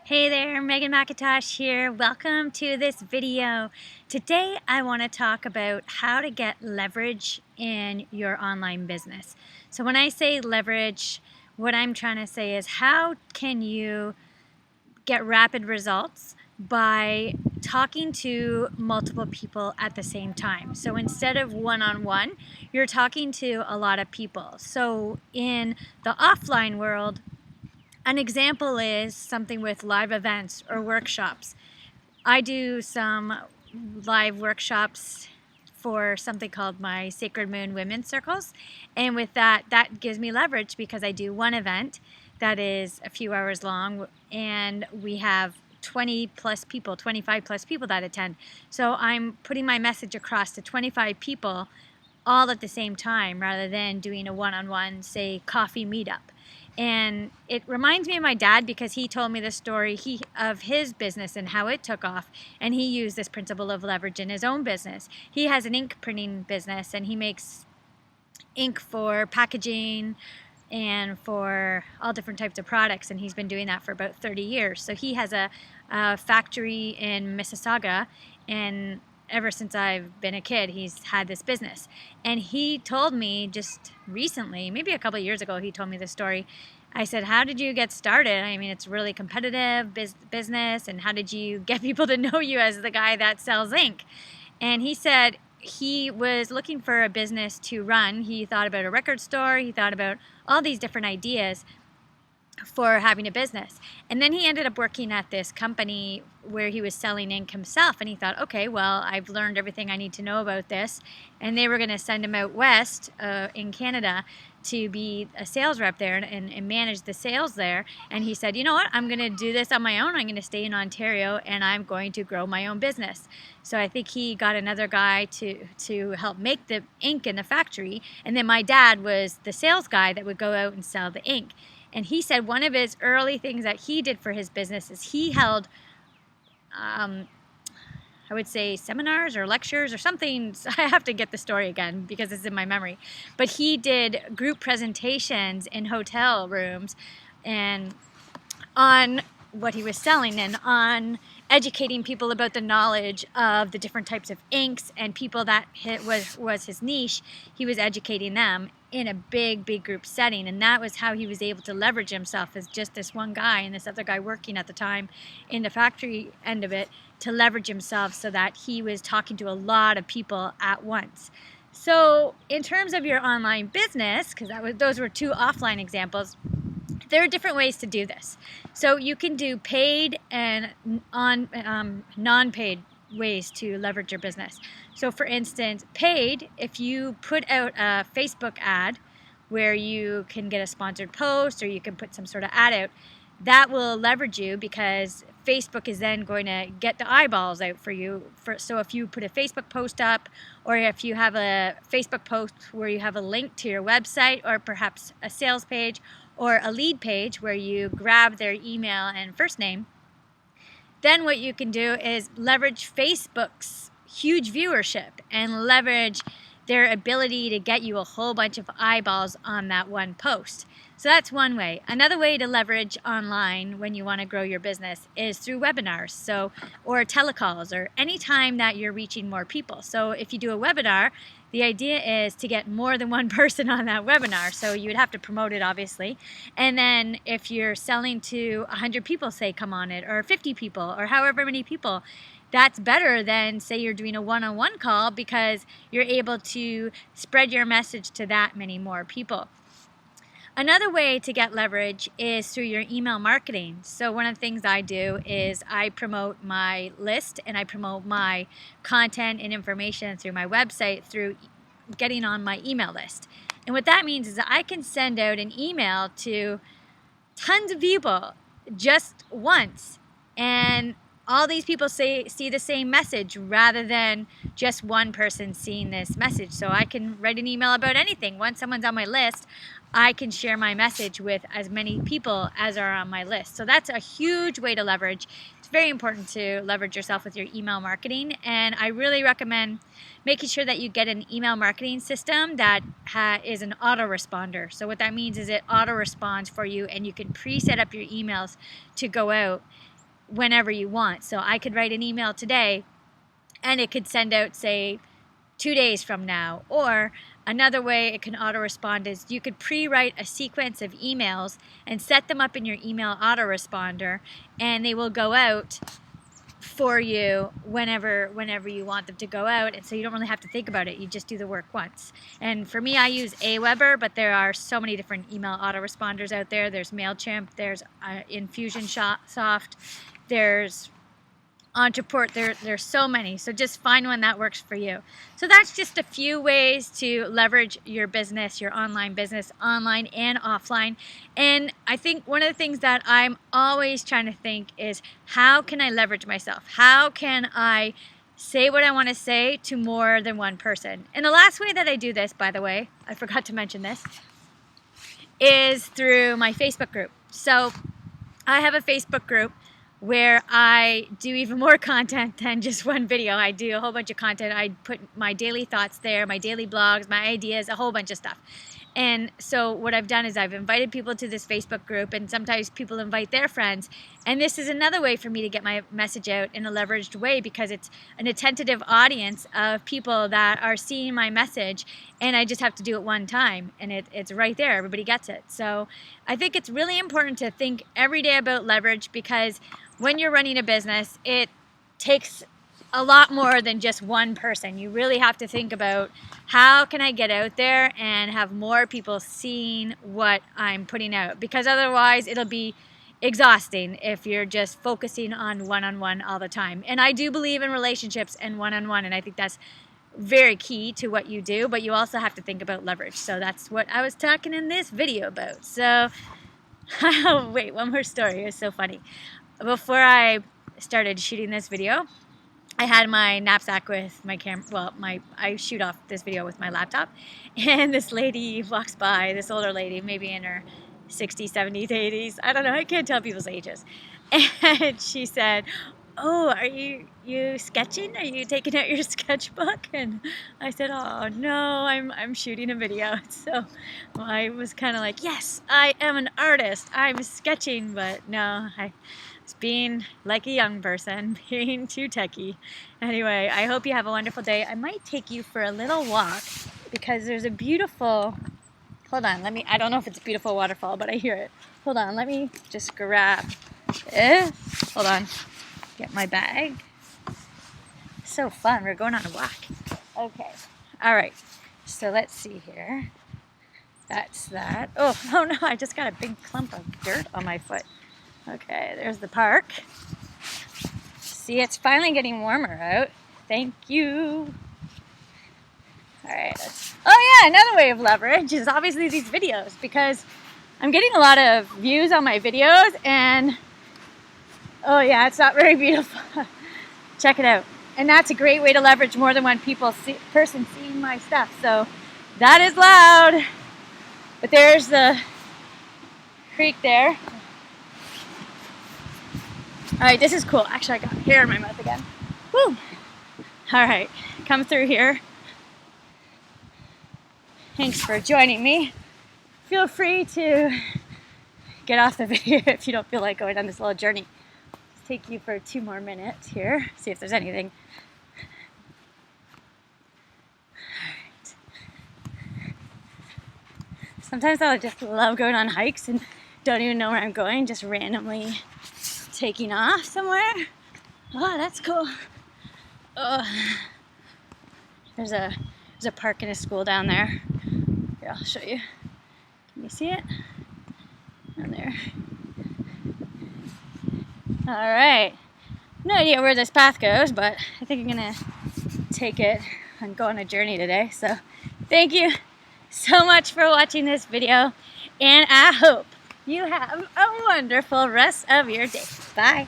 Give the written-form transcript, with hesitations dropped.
Hey there, Megan McIntosh here. Welcome to this video. Today I want to talk about how to get leverage in your online business. So when I say leverage, what I'm trying to say is how can you get rapid results by talking to multiple people at the same time. So instead of one-on-one, you're talking to a lot of people. So in the offline world, an example is something with live events or workshops. I do some live workshops for something called my Sacred Moon Women's Circles. And with that gives me leverage because I do one event that is a few hours long and we have 20 plus people, 25 plus people that attend. So I'm putting my message across to 25 people all at the same time rather than doing a one-on-one, say, coffee meetup. And it reminds me of my dad because he told me the story of his business and how it took off. And he used this principle of leverage in his own business. He has an ink printing business and he makes ink for packaging and for all different types of products. And he's been doing that for about 30 years. So he has a factory in Mississauga, and ever since I've been a kid, he's had this business. And he told me just recently, maybe a couple of years ago, he told me this story. I said, how did you get started? I mean, it's really competitive business. And how did you get people to know you as the guy that sells ink? And he said he was looking for a business to run. He thought about a record store. He thought about all these different ideas for having a business. And then he ended up working at this company where he was selling ink himself. And he thought, okay, well, I've learned everything I need to know about this. And they were going to send him out west in Canada to be a sales rep there and manage the sales there. And he said, you know what, I'm going to do this on my own. I'm going to stay in Ontario and I'm going to grow my own business. So I think he got another guy to help make the ink in the factory. And then my dad was the sales guy that would go out and sell the ink. And he said one of his early things that he did for his business is he held, I would say, seminars or lectures or something. I have to get the story again because it's in my memory. But he did group presentations in hotel rooms and on what he was selling and on educating people about the knowledge of the different types of inks, and people that was his niche, he was educating them in a big group setting. And that was how he was able to leverage himself as just this one guy and this other guy working at the time in the factory end of it, to leverage himself so that he was talking to a lot of people at once. So in terms of your online business, because those were two offline examples, there are different ways to do this. So you can do paid and non-paid ways to leverage your business. So for instance, paid, if you put out a Facebook ad where you can get a sponsored post or you can put some sort of ad out, that will leverage you because Facebook is then going to get the eyeballs out for you. So if you put a Facebook post up, or if you have a Facebook post where you have a link to your website, or perhaps a sales page or a lead page where you grab their email and first name, then what you can do is leverage Facebook's huge viewership and leverage their ability to get you a whole bunch of eyeballs on that one post. So that's one way. Another way to leverage online when you want to grow your business is through webinars, or telecalls, or any time that you're reaching more people. So if you do a webinar, the idea is to get more than one person on that webinar. So you would have to promote it, obviously. And then if you're selling to 100 people, say, come on it, or 50 people, or however many people, that's better than, say, you're doing a one-on-one call because you're able to spread your message to that many more people. Another way to get leverage is through your email marketing. So one of the things I do is I promote my list and I promote my content and information through my website through getting on my email list. And what that means is that I can send out an email to tons of people just once, and all these people see the same message rather than just one person seeing this message. So I can write an email about anything. Once someone's on my list, I can share my message with as many people as are on my list. So that's a huge way to leverage. It's very important to leverage yourself with your email marketing. And I really recommend making sure that you get an email marketing system that is an autoresponder. So what that means is it auto responds for you, and you can pre-set up your emails to go out whenever you want. So I could write an email today and it could send out, say, 2 days from now. Or another way it can auto-respond is you could pre-write a sequence of emails and set them up in your email autoresponder, and they will go out for you whenever you want them to go out, and so you don't really have to think about it. You just do the work once. And for me, I use Aweber, but there are so many different email autoresponders out there. There's MailChimp, there's Infusionsoft, there's Ontraport, there's so many. So just find one that works for you. So that's just a few ways to leverage your business, your online business, online and offline. And I think one of the things that I'm always trying to think is, how can I leverage myself? How can I say what I want to say to more than one person? And the last way that I do this, by the way, I forgot to mention this, is through my Facebook group. So I have a Facebook group where I do even more content than just one video. I do a whole bunch of content. I put my daily thoughts there, my daily blogs, my ideas, a whole bunch of stuff. And so what I've done is I've invited people to this Facebook group, and sometimes people invite their friends. And this is another way for me to get my message out in a leveraged way, because it's an attentive audience of people that are seeing my message, and I just have to do it one time, and it's right there. Everybody gets it. So I think it's really important to think every day about leverage, because when you're running a business, it takes a lot more than just one person. You really have to think about, how can I get out there and have more people seeing what I'm putting out? Because otherwise it'll be exhausting if you're just focusing on one-on-one all the time. And I do believe in relationships and one-on-one, and I think that's very key to what you do, but you also have to think about leverage. So that's what I was talking in this video about. So wait, one more story. It was so funny. Before I started shooting this video, I had my knapsack with my camera. Well, I shoot off this video with my laptop, and this lady walks by, this older lady, maybe in her 60s, 70s, 80s. I don't know. I can't tell people's ages. And she said, "Oh, are you sketching? Are you taking out your sketchbook?" And I said, "Oh no, I'm shooting a video." So I was kind of like, "Yes, I am an artist. I'm sketching," but no, I was being like a young person, being too techie. Anyway, I hope you have a wonderful day. I might take you for a little walk, because there's a beautiful, hold on, I don't know if it's a beautiful waterfall, but I hear it. Hold on, let me just grab it. Hold on, get my bag. So fun, we're going on a walk. Okay, all right, so let's see here. That's that. Oh no, I just got a big clump of dirt on my foot. Okay, there's the park. See, it's finally getting warmer out. Thank you. All right. Oh yeah, another way of leverage is obviously these videos, because I'm getting a lot of views on my videos, and oh yeah, it's not very beautiful. Check it out. And that's a great way to leverage more than one person seeing my stuff. So that is loud. But there's the creek there. All right, this is cool. Actually, I got hair in my mouth again. Woo! All right, come through here. Thanks for joining me. Feel free to get off the video if you don't feel like going on this little journey. Just take you for 2 more minutes here. See if there's anything. All right. Sometimes I just love going on hikes and don't even know where I'm going, just randomly taking off somewhere. Oh, that's cool. Oh. There's a park and a school down there. Here, I'll show you. Can you see it? Down there. All right. No idea where this path goes, but I think I'm gonna take it and go on a journey today. So thank you so much for watching this video, and I hope you have a wonderful rest of your day. Bye.